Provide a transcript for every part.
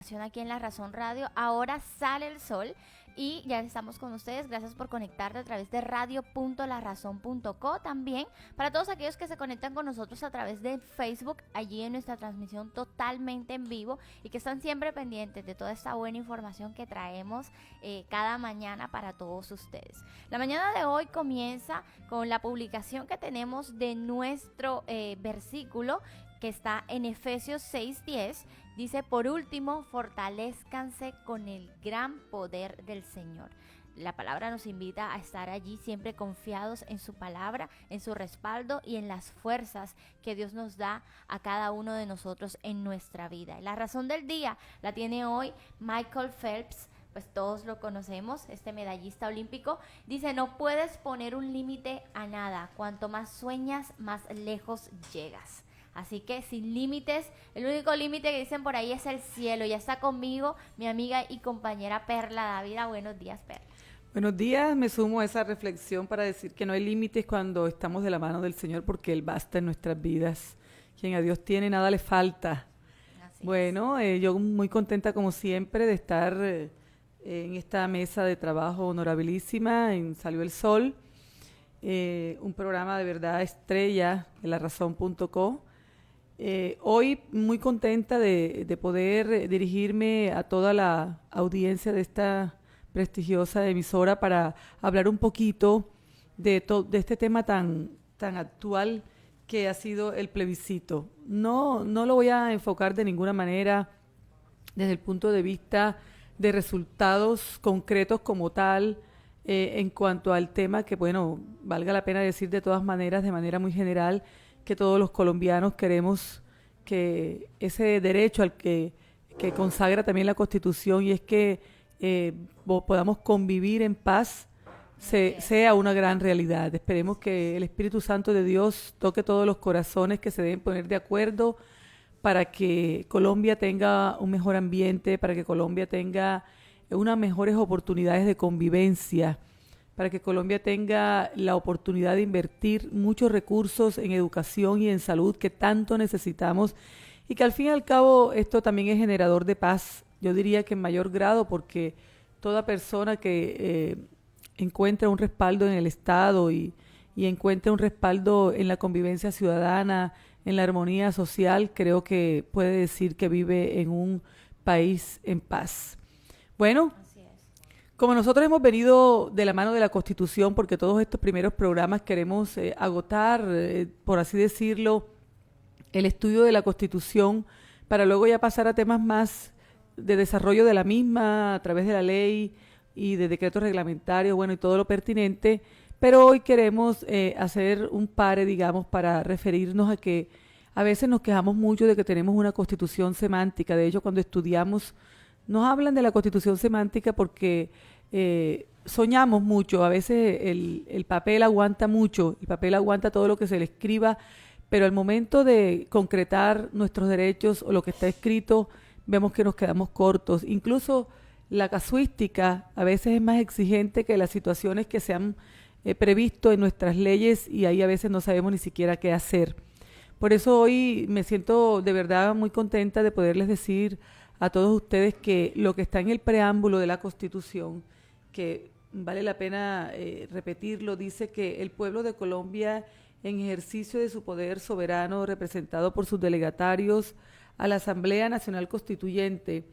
Aquí en La Razón Radio. Ahora sale el sol y ya estamos con ustedes. Gracias por conectarte a través de radio.larazón.co. También para todos aquellos que se conectan con nosotros a través de Facebook, allí en nuestra transmisión totalmente en vivo, y que están siempre pendientes de toda esta buena información que traemos cada mañana para todos ustedes. La mañana de hoy comienza con la publicación que tenemos de nuestro versículo, que está en Efesios 6:10. Dice: por último, fortalezcanse con el gran poder del Señor. La palabra nos invita a estar allí siempre confiados en su palabra, en su respaldo y en las fuerzas que Dios nos da a cada uno de nosotros en nuestra vida. Y la razón del día la tiene hoy Michael Phelps. Pues todos lo conocemos, este medallista olímpico. Dice: no puedes poner un límite a nada. Cuanto más sueñas, más lejos llegas. Así que sin límites, el único límite que dicen por ahí es el cielo. Ya está conmigo mi amiga y compañera Perla Dávila. Buenos días, Perla. Buenos días, me sumo a esa reflexión para decir que no hay límites cuando estamos de la mano del Señor, porque Él basta en nuestras vidas. Quien a Dios tiene, nada le falta. Bueno, yo muy contenta como siempre de estar en esta mesa de trabajo honorabilísima en Salió el Sol, un programa de verdad estrella de larazón.co. Hoy muy contenta de poder dirigirme a toda la audiencia de esta prestigiosa emisora para hablar un poquito de este tema tan actual que ha sido el plebiscito. No lo voy a enfocar de ninguna manera desde el punto de vista de resultados concretos como tal, en cuanto al tema que, bueno, valga la pena decir de todas maneras, de manera muy general, que todos los colombianos queremos que ese derecho al que consagra también la Constitución, y es que podamos convivir en paz, sea una gran realidad. Esperemos que el Espíritu Santo de Dios toque todos los corazones que se deben poner de acuerdo para que Colombia tenga un mejor ambiente, para que Colombia tenga unas mejores oportunidades de convivencia, para que Colombia tenga la oportunidad de invertir muchos recursos en educación y en salud que tanto necesitamos, y que al fin y al cabo esto también es generador de paz. Yo diría que en mayor grado, porque toda persona que encuentra un respaldo en el Estado y encuentra un respaldo en la convivencia ciudadana, en la armonía social, creo que puede decir que vive en un país en paz. Bueno, como nosotros hemos venido de la mano de la Constitución, porque todos estos primeros programas queremos agotar, por así decirlo, el estudio de la Constitución, para luego ya pasar a temas más de desarrollo de la misma a través de la ley y de decretos reglamentarios, bueno, y todo lo pertinente. Pero hoy queremos hacer un pare, digamos, para referirnos a que a veces nos quejamos mucho de que tenemos una Constitución semántica. De hecho, cuando estudiamos, nos hablan de la Constitución semántica porque soñamos mucho. A veces el papel aguanta mucho, el papel aguanta todo lo que se le escriba, pero al momento de concretar nuestros derechos o lo que está escrito, vemos que nos quedamos cortos. Incluso la casuística a veces es más exigente que las situaciones que se han previsto en nuestras leyes, y ahí a veces no sabemos ni siquiera qué hacer. Por eso hoy me siento de verdad muy contenta de poderles decir a todos ustedes que lo que está en el preámbulo de la Constitución, que vale la pena repetirlo, dice que el pueblo de Colombia, en ejercicio de su poder soberano representado por sus delegatarios a la Asamblea Nacional Constituyente,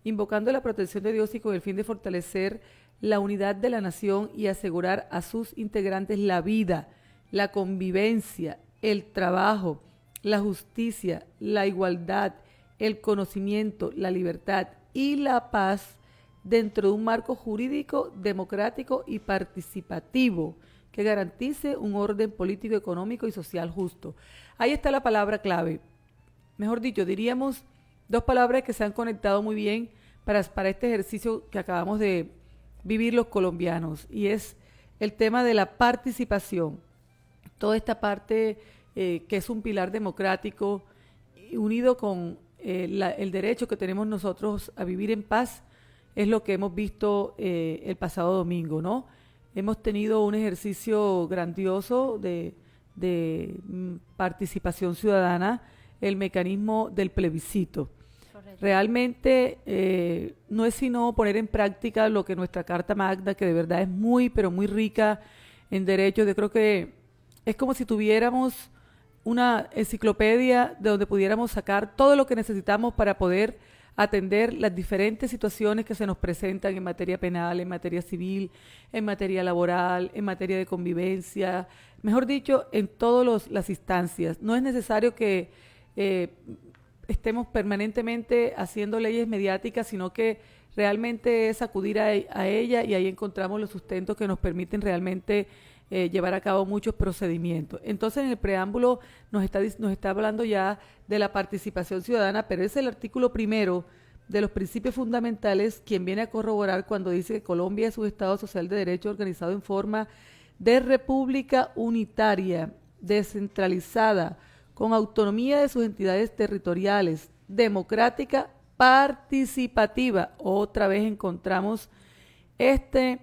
invocando la protección de Dios y con el fin de fortalecer la unidad de la nación y asegurar a sus integrantes la vida, la convivencia, el trabajo, la justicia, la igualdad, el conocimiento, la libertad y la paz dentro de un marco jurídico, democrático y participativo que garantice un orden político, económico y social justo. Ahí está la palabra clave. Mejor dicho, diríamos dos palabras que se han conectado muy bien para este ejercicio que acabamos de vivir los colombianos, y es el tema de la participación. Toda esta parte que es un pilar democrático unido con el derecho que tenemos nosotros a vivir en paz, es lo que hemos visto el pasado domingo, ¿no? Hemos tenido un ejercicio grandioso de participación ciudadana, el mecanismo del plebiscito. Realmente no es sino poner en práctica lo que nuestra Carta Magna, que de verdad es muy, pero muy rica en derechos. Yo creo que es como si tuviéramos una enciclopedia de donde pudiéramos sacar todo lo que necesitamos para poder atender las diferentes situaciones que se nos presentan en materia penal, en materia civil, en materia laboral, en materia de convivencia, mejor dicho, en todas las instancias. No es necesario que estemos permanentemente haciendo leyes mediáticas, sino que realmente es acudir a ella, y ahí encontramos los sustentos que nos permiten realmente llevar a cabo muchos procedimientos. Entonces, en el preámbulo nos está hablando ya de la participación ciudadana, pero es el artículo primero de los principios fundamentales quien viene a corroborar cuando dice que Colombia es un Estado social de derecho organizado en forma de república unitaria, descentralizada, con autonomía de sus entidades territoriales, democrática, participativa. Otra vez encontramos este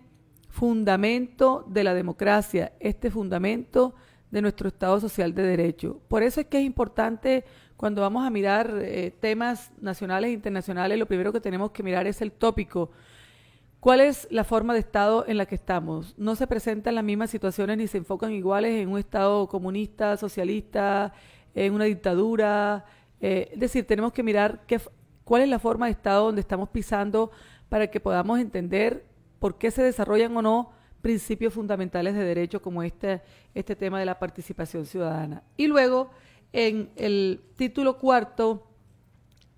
fundamento de la democracia, este fundamento de nuestro Estado social de derecho. Por eso es que es importante, cuando vamos a mirar temas nacionales e internacionales, lo primero que tenemos que mirar es el tópico. ¿Cuál es la forma de Estado en la que estamos? No se presentan las mismas situaciones ni se enfocan iguales en un Estado comunista, socialista, en una dictadura. Es decir, tenemos que mirar cuál es la forma de Estado donde estamos pisando para que podamos entender por qué se desarrollan o no principios fundamentales de derecho como este tema de la participación ciudadana. Y luego, en el título cuarto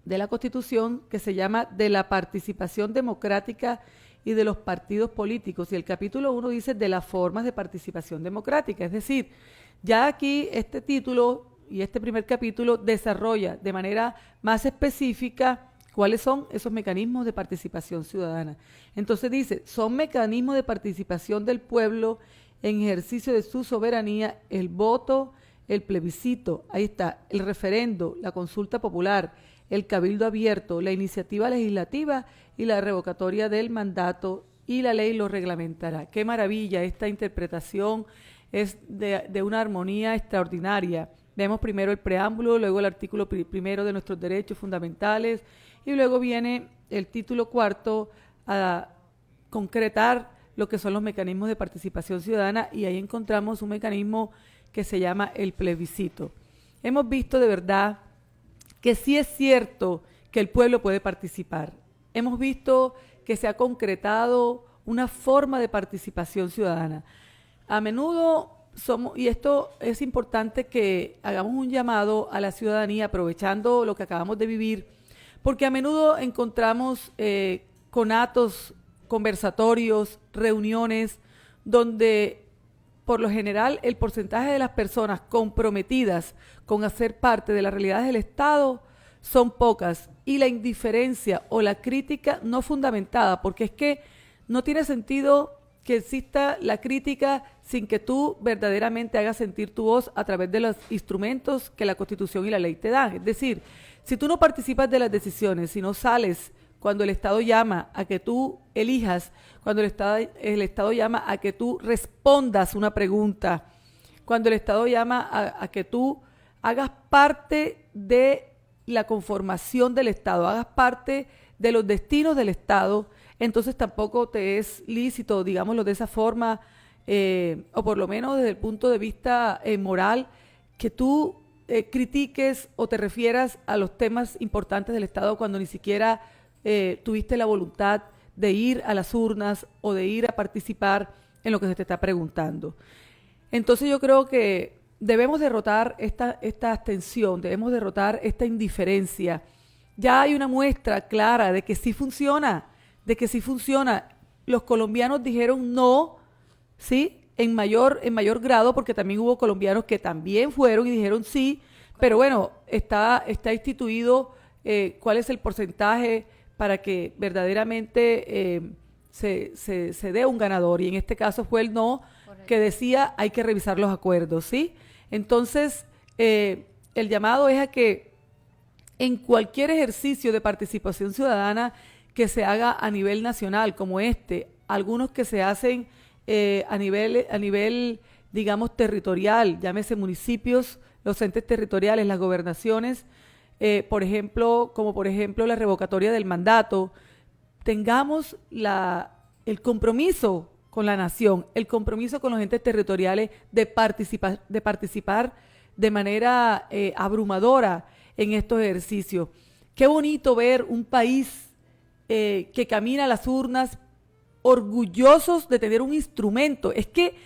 de la Constitución, que se llama de la participación democrática y de los partidos políticos, y el capítulo 1 dice de las formas de participación democrática. Es decir, ya aquí este título y este primer capítulo desarrolla de manera más específica cuáles son esos mecanismos de participación ciudadana. Entonces dice, son mecanismos de participación del pueblo en ejercicio de su soberanía, el voto, el plebiscito, ahí está, el referendo, la consulta popular, el cabildo abierto, la iniciativa legislativa y la revocatoria del mandato, y la ley lo reglamentará. Qué maravilla, esta interpretación es de una armonía extraordinaria. Vemos primero el preámbulo, luego el artículo primero de nuestros derechos fundamentales, y luego viene el título cuarto a concretar lo que son los mecanismos de participación ciudadana, y ahí encontramos un mecanismo que se llama el plebiscito. Hemos visto de verdad que sí es cierto que el pueblo puede participar. Hemos visto que se ha concretado una forma de participación ciudadana. A menudo y esto es importante que hagamos un llamado a la ciudadanía, aprovechando lo que acabamos de vivir, porque a menudo encontramos conatos, conversatorios, reuniones, donde por lo general el porcentaje de las personas comprometidas con hacer parte de las realidades del Estado son pocas, y la indiferencia o la crítica no fundamentada, porque es que no tiene sentido que exista la crítica sin que tú verdaderamente hagas sentir tu voz a través de los instrumentos que la Constitución y la ley te dan. Es decir, si tú no participas de las decisiones, si no sales cuando el Estado llama a que tú elijas, cuando el Estado llama a que tú respondas una pregunta, cuando el Estado llama a que tú hagas parte de la conformación del Estado, hagas parte de los destinos del Estado, entonces tampoco te es lícito, digámoslo de esa forma, o por lo menos desde el punto de vista moral, que tú critiques o te refieras a los temas importantes del Estado cuando ni siquiera tuviste la voluntad de ir a las urnas o de ir a participar en lo que se te está preguntando. Entonces yo creo que debemos derrotar esta abstención, debemos derrotar esta indiferencia. Ya hay una muestra clara de que sí funciona, Los colombianos dijeron no, ¿sí? En mayor grado, porque también hubo colombianos que también fueron y dijeron sí, pero bueno, está instituido cuál es el porcentaje para que verdaderamente se dé un ganador, y en este caso fue el no. Correcto. Que decía hay que revisar los acuerdos, ¿sí? Entonces, el llamado es a que en cualquier ejercicio de participación ciudadana que se haga a nivel nacional, como algunos que se hacen a nivel, digamos, territorial, llámese municipios, los entes territoriales, las gobernaciones, por ejemplo, la revocatoria del mandato, tengamos el compromiso con la nación, el compromiso con los entes territoriales de participar de manera abrumadora en estos ejercicios. Qué bonito ver un país que camina a las urnas orgullosos de tener un instrumento. Es que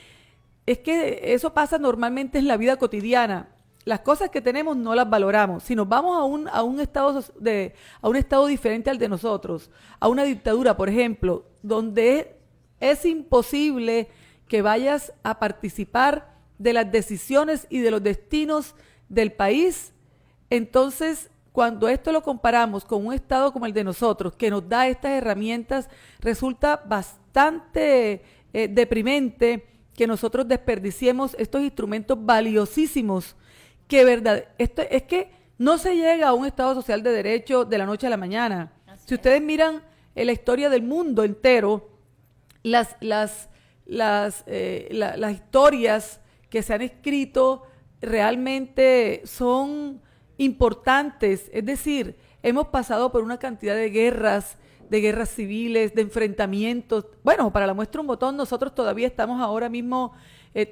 eso pasa normalmente en la vida cotidiana. Las cosas que tenemos no las valoramos. Si nos vamos a un estado diferente al de nosotros, a una dictadura, por ejemplo, donde es imposible que vayas a participar de las decisiones y de los destinos del país, entonces cuando esto lo comparamos con un estado como el de nosotros, que nos da estas herramientas, resulta bastante deprimente que nosotros desperdiciemos estos instrumentos valiosísimos, que esto es que no se llega a un Estado social de derecho de la noche a la mañana. Si ustedes miran en la historia del mundo entero, las historias que se han escrito realmente son importantes. Es decir, hemos pasado por una cantidad de guerras civiles, de enfrentamientos. Bueno, para la muestra un botón, nosotros todavía estamos ahora mismo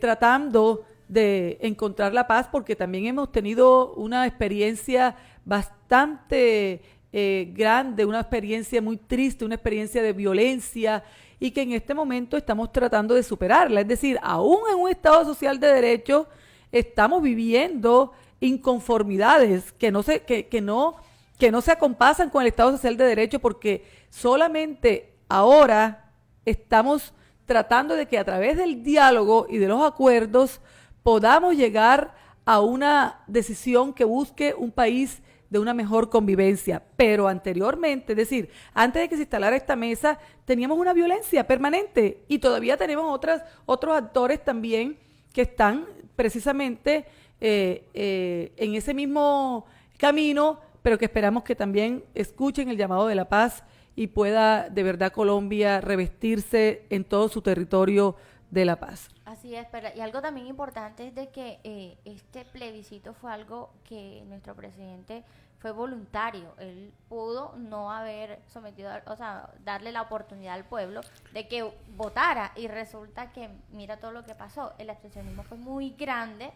tratando de encontrar la paz, porque también hemos tenido una experiencia bastante grande, una experiencia muy triste, una experiencia de violencia, y que en este momento estamos tratando de superarla. Es decir, aún en un Estado social de derecho estamos viviendo inconformidades que no se acompasan con el Estado social de derecho, porque solamente ahora estamos tratando de que a través del diálogo y de los acuerdos podamos llegar a una decisión que busque un país de una mejor convivencia. Pero anteriormente, es decir, antes de que se instalara esta mesa, teníamos una violencia permanente, y todavía tenemos otros actores también que están precisamente en ese mismo camino, pero que esperamos que también escuchen el llamado de la paz y pueda de verdad Colombia revestirse en todo su territorio de la paz. Así es, pero y algo también importante es de que este plebiscito fue algo que nuestro presidente fue voluntario. Él pudo no haber sometido, o sea, darle la oportunidad al pueblo de que votara, y resulta que mira todo lo que pasó. El abstencionismo fue muy grande,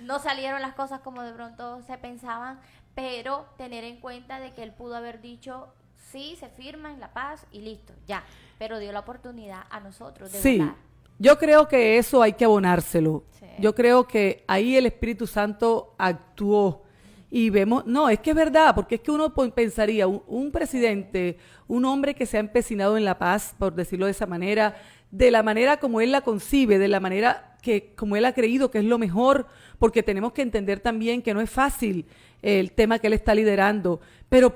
no salieron las cosas como de pronto se pensaban, pero tener en cuenta de que él pudo haber dicho sí, se firma en la paz y listo, ya, pero dio la oportunidad a nosotros de votar. Yo creo que eso hay que abonárselo. Sí. Yo creo que ahí el Espíritu Santo actuó y vemos, no, es que es verdad, porque es que uno pensaría, un presidente, un hombre que se ha empecinado en la paz, por decirlo de esa manera, de la manera como él la concibe, de la manera que como él ha creído que es lo mejor, porque tenemos que entender también que no es fácil el tema que él está liderando, pero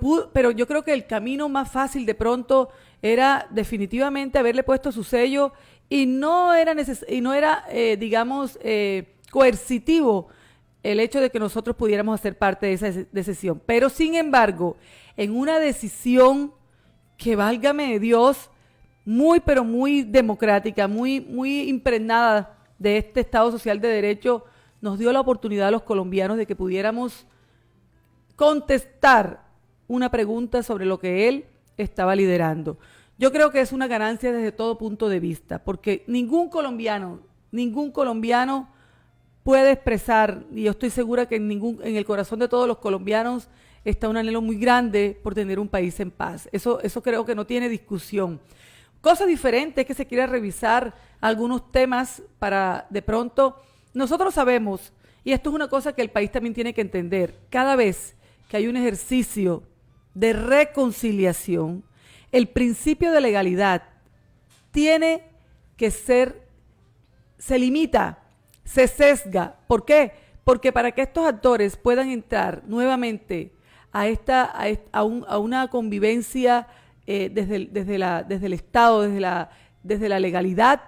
yo creo que el camino más fácil de pronto era definitivamente haberle puesto su sello, y no era coercitivo el hecho de que nosotros pudiéramos hacer parte de esa decisión. Pero sin embargo, en una decisión que, válgame Dios, pero muy democrática, muy impregnada de este Estado social de derecho, nos dio la oportunidad a los colombianos de que pudiéramos contestar una pregunta sobre lo que él estaba liderando. Yo creo que es una ganancia desde todo punto de vista, porque ningún colombiano puede expresar, y yo estoy segura que en el corazón de todos los colombianos está un anhelo muy grande por tener un país en paz. Eso creo que no tiene discusión. Cosa diferente es que se quiera revisar algunos temas para de pronto. Nosotros sabemos, y esto es una cosa que el país también tiene que entender, cada vez que hay un ejercicio de reconciliación, el principio de legalidad tiene que se limita, se sesga. ¿Por qué? Porque para que estos actores puedan entrar nuevamente a una convivencia desde el Estado, desde la legalidad,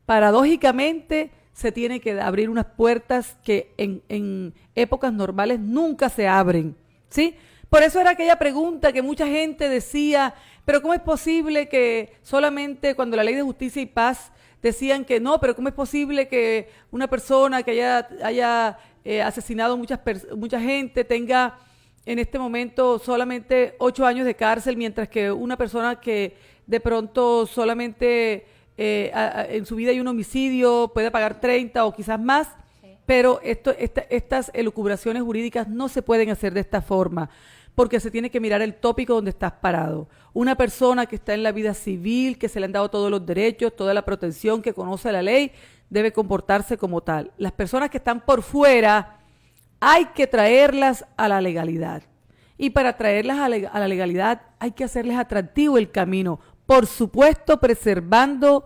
paradójicamente se tiene que abrir unas puertas que en épocas normales nunca se abren, ¿sí? Por eso era aquella pregunta que mucha gente decía, pero ¿cómo es posible que solamente cuando la Ley de Justicia y Paz decían que no, pero ¿cómo es posible que una persona que haya asesinado mucha gente tenga en este momento solamente 8 años de cárcel, mientras que una persona que de pronto solamente en su vida hay un homicidio puede pagar 30 o quizás más, pero estas elucubraciones jurídicas no se pueden hacer de esta forma, porque se tiene que mirar el tópico donde estás parado. Una persona que está en la vida civil, que se le han dado todos los derechos, toda la protección, que conoce la ley, debe comportarse como tal. Las personas que están por fuera hay que traerlas a la legalidad. Y para traerlas a la legalidad hay que hacerles atractivo el camino, por supuesto preservando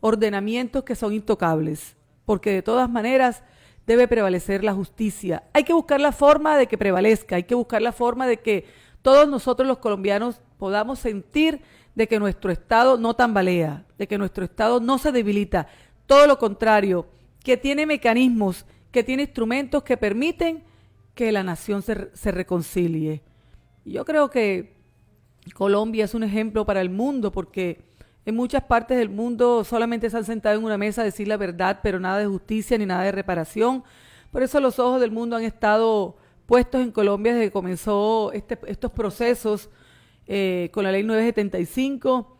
ordenamientos que son intocables, porque de todas maneras debe prevalecer la justicia. Hay que buscar la forma de que prevalezca, hay que buscar la forma de que todos nosotros los colombianos podamos sentir de que nuestro Estado no tambalea, de que nuestro Estado no se debilita, todo lo contrario, que tiene mecanismos, que tiene instrumentos que permiten que la nación se reconcilie. Yo creo que Colombia es un ejemplo para el mundo, porque en muchas partes del mundo solamente se han sentado en una mesa a decir la verdad, pero nada de justicia ni nada de reparación. Por eso los ojos del mundo han estado puestos en Colombia desde que comenzó estos procesos con la ley 975.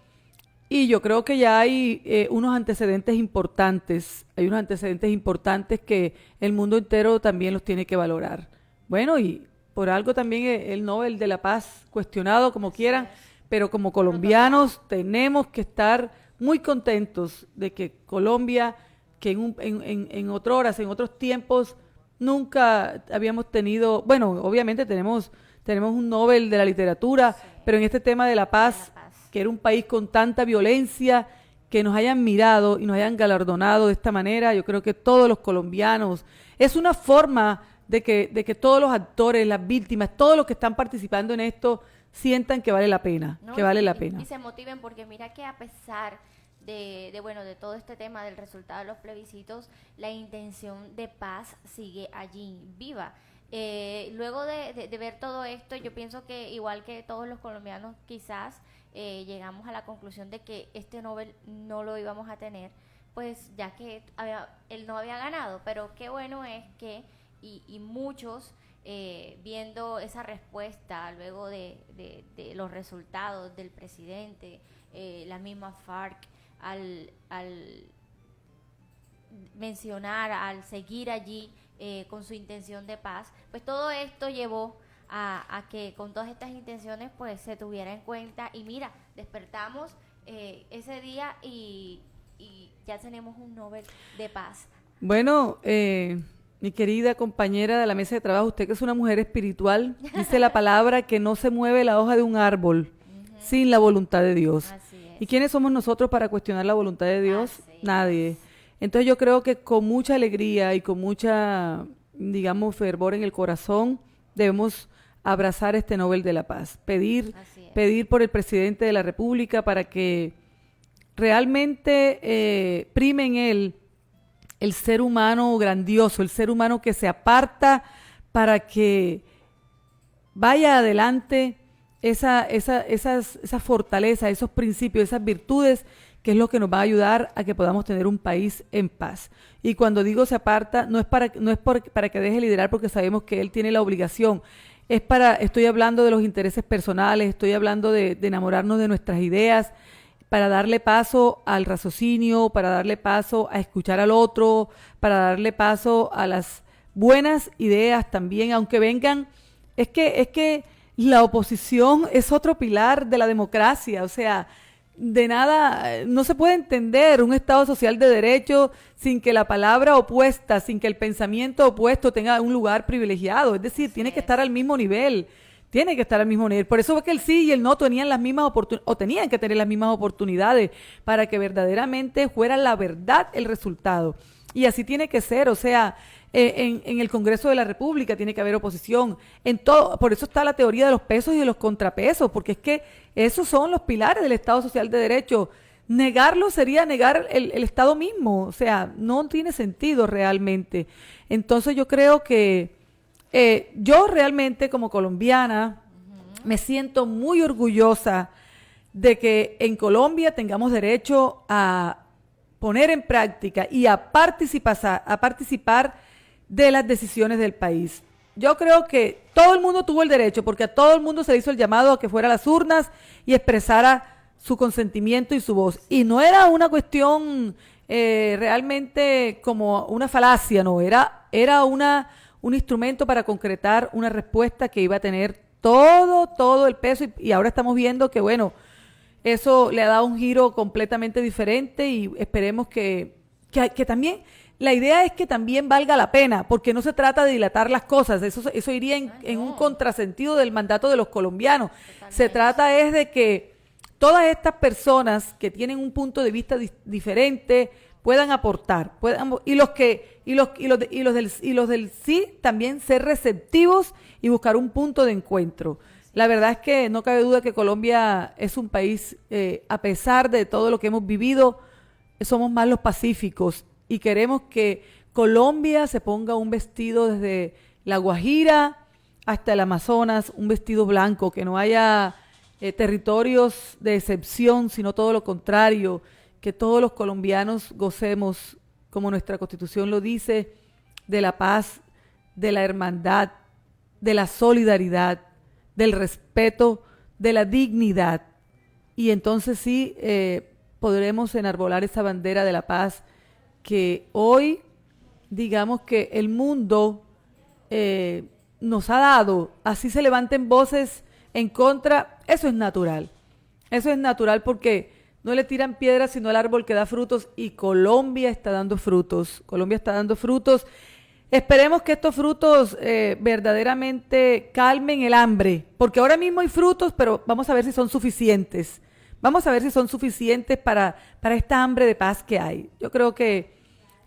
Y yo creo que ya hay unos antecedentes importantes, que el mundo entero también los tiene que valorar. Bueno, y por algo también el Nobel de la Paz cuestionado, como quieran, pero como colombianos tenemos que estar muy contentos de que Colombia, que en otros tiempos, nunca habíamos tenido, bueno, obviamente tenemos un Nobel de la literatura, pero en este tema de la paz, que era un país con tanta violencia, que nos hayan mirado y nos hayan galardonado de esta manera, yo creo que todos los colombianos, es una forma de que todos los actores, las víctimas, todos los que están participando en esto, sientan que vale la pena, ¿no? que vale la pena. Y se motiven, porque mira que a pesar de todo este tema del resultado de los plebiscitos, la intención de paz sigue allí viva. Luego de ver todo esto, yo pienso que igual que todos los colombianos quizás llegamos a la conclusión de que este Nobel no lo íbamos a tener, pues ya que él no había ganado, pero qué bueno es que y muchos viendo esa respuesta luego de los resultados del presidente, la misma FARC al mencionar, al seguir allí con su intención de paz, pues todo esto llevó a que con todas estas intenciones pues se tuviera en cuenta, y mira, despertamos ese día y ya tenemos un Nobel de Paz. Bueno, mi querida compañera de la mesa de trabajo, usted que es una mujer espiritual, dice la palabra que no se mueve la hoja de un árbol sin la voluntad de Dios. ¿Y quiénes somos nosotros para cuestionar la voluntad de Dios? Nadie. Entonces yo creo que con mucha alegría y con mucha, digamos, fervor en el corazón, debemos abrazar este Nobel de la Paz, pedir por el presidente de la República para que realmente prime en él el ser humano grandioso, el ser humano que se aparta para que vaya adelante esa fortaleza, esos principios, esas virtudes, que es lo que nos va a ayudar a que podamos tener un país en paz. Y cuando digo se aparta, no es para que deje liderar, porque sabemos que él tiene la obligación. Estoy hablando de los intereses personales, estoy hablando de enamorarnos de nuestras ideas, para darle paso al raciocinio, para darle paso a escuchar al otro, para darle paso a las buenas ideas también, aunque vengan. Es que la oposición es otro pilar de la democracia, o sea, de nada, no se puede entender un Estado social de derecho sin que la palabra opuesta, sin que el pensamiento opuesto tenga un lugar privilegiado, es decir, tiene que estar al mismo nivel. Tiene que estar al mismo nivel. Por eso es que el sí y el no tenían las mismas oportunidades, o tenían que tener las mismas oportunidades para que verdaderamente fuera la verdad el resultado. Y así tiene que ser, o sea, en el Congreso de la República tiene que haber oposición. En todo, por eso está la teoría de los pesos y de los contrapesos, porque es que esos son los pilares del Estado Social de Derecho. Negarlo sería negar el Estado mismo, o sea, no tiene sentido realmente. Entonces yo creo que yo realmente como colombiana me siento muy orgullosa de que en Colombia tengamos derecho a poner en práctica y a participar de las decisiones del país. yo creo que todo el mundo tuvo el derecho, porque a todo el mundo se le hizo el llamado a que fuera a las urnas y expresara su consentimiento y su voz. Y no era una cuestión realmente como una falacia, no, era un instrumento para concretar una respuesta que iba a tener todo el peso y ahora estamos viendo que, bueno, eso le ha dado un giro completamente diferente y esperemos que también, la idea es que también valga la pena, porque no se trata de dilatar las cosas, eso iría en un contrasentido del mandato de los colombianos. Totalmente. Se trata es de que todas estas personas que tienen un punto de vista diferente puedan aportar, y los del sí también ser receptivos y buscar un punto de encuentro. La verdad es que no cabe duda que Colombia es un país, a pesar de todo lo que hemos vivido, somos más los pacíficos y queremos que Colombia se ponga un vestido desde La Guajira hasta el Amazonas, un vestido blanco, que no haya territorios de excepción, sino todo lo contrario, que todos los colombianos gocemos, como nuestra Constitución lo dice, de la paz, de la hermandad, de la solidaridad, del respeto, de la dignidad. Y entonces sí podremos enarbolar esa bandera de la paz que hoy, digamos que el mundo nos ha dado. Así se levanten voces en contra, eso es natural. Eso es natural porque no le tiran piedras sino al árbol que da frutos, y Colombia está dando frutos. Colombia está dando frutos. Esperemos que estos frutos verdaderamente calmen el hambre, porque ahora mismo hay frutos, pero vamos a ver si son suficientes. Vamos a ver si son suficientes para esta hambre de paz que hay. Yo creo que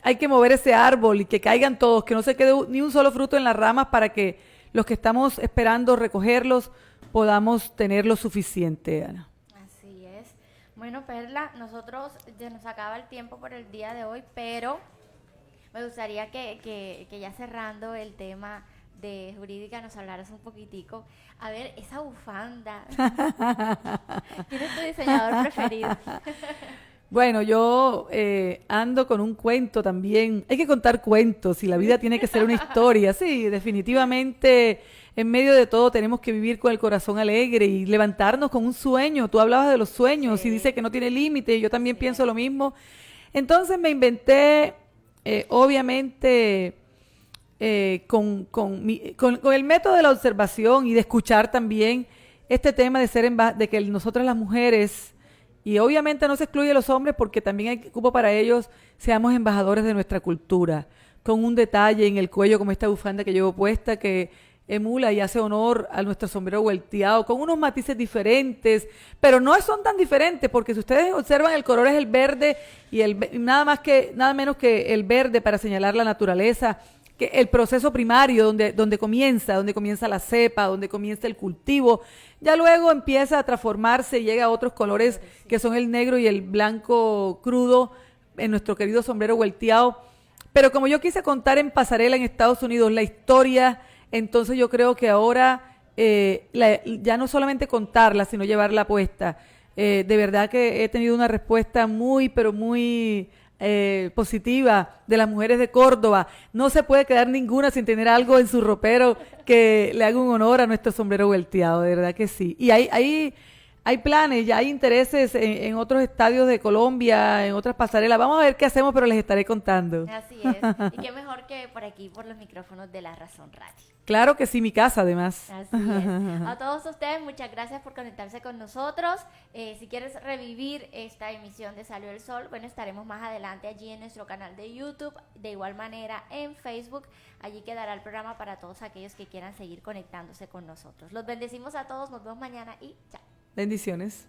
hay que mover ese árbol y que caigan todos, que no se quede ni un solo fruto en las ramas, para que los que estamos esperando recogerlos podamos tener lo suficiente, Ana. Así es. Bueno, Perla, nosotros ya nos acaba el tiempo por el día de hoy, pero me gustaría que ya cerrando el tema de jurídica nos hablaras un poquitico. A ver, esa bufanda. ¿Quién es tu diseñador preferido? Bueno, yo ando con un cuento también. Hay que contar cuentos y la vida tiene que ser una historia. Sí, definitivamente, en medio de todo tenemos que vivir con el corazón alegre y levantarnos con un sueño. Tú hablabas de los sueños, sí, y dice que no tiene límite. Yo también pienso lo mismo. Entonces me inventé, obviamente, con el método de la observación y de escuchar también este tema de que nosotras las mujeres, y obviamente no se excluye a los hombres porque también hay cupo para ellos, seamos embajadores de nuestra cultura, con un detalle en el cuello como esta bufanda que llevo puesta, que emula y hace honor a nuestro sombrero vuelteado, con unos matices diferentes, pero no son tan diferentes, porque si ustedes observan, el color es el verde y nada menos que el verde para señalar la naturaleza, que el proceso primario donde comienza la cepa, donde comienza el cultivo, ya luego empieza a transformarse y llega a otros colores que son el negro y el blanco crudo en nuestro querido sombrero vuelteado. Pero como yo quise contar en pasarela en Estados Unidos la historia, entonces yo creo que ahora ya no solamente contarla, sino llevarla puesta. De verdad que he tenido una respuesta muy, pero muy positiva de las mujeres de Córdoba. No se puede quedar ninguna sin tener algo en su ropero que le haga un honor a nuestro sombrero vuelteado, de verdad que sí. Y hay planes, ya hay intereses en otros estadios de Colombia, en otras pasarelas. Vamos a ver qué hacemos, pero les estaré contando. Así es. Y qué mejor que por aquí, por los micrófonos de La Razón Radio. Claro que sí, mi casa además. Así es. A todos ustedes, muchas gracias por conectarse con nosotros. Si quieres revivir esta emisión de Salió el Sol, bueno, estaremos más adelante allí en nuestro canal de YouTube, de igual manera en Facebook. Allí quedará el programa para todos aquellos que quieran seguir conectándose con nosotros. Los bendecimos a todos, nos vemos mañana y chao. Bendiciones.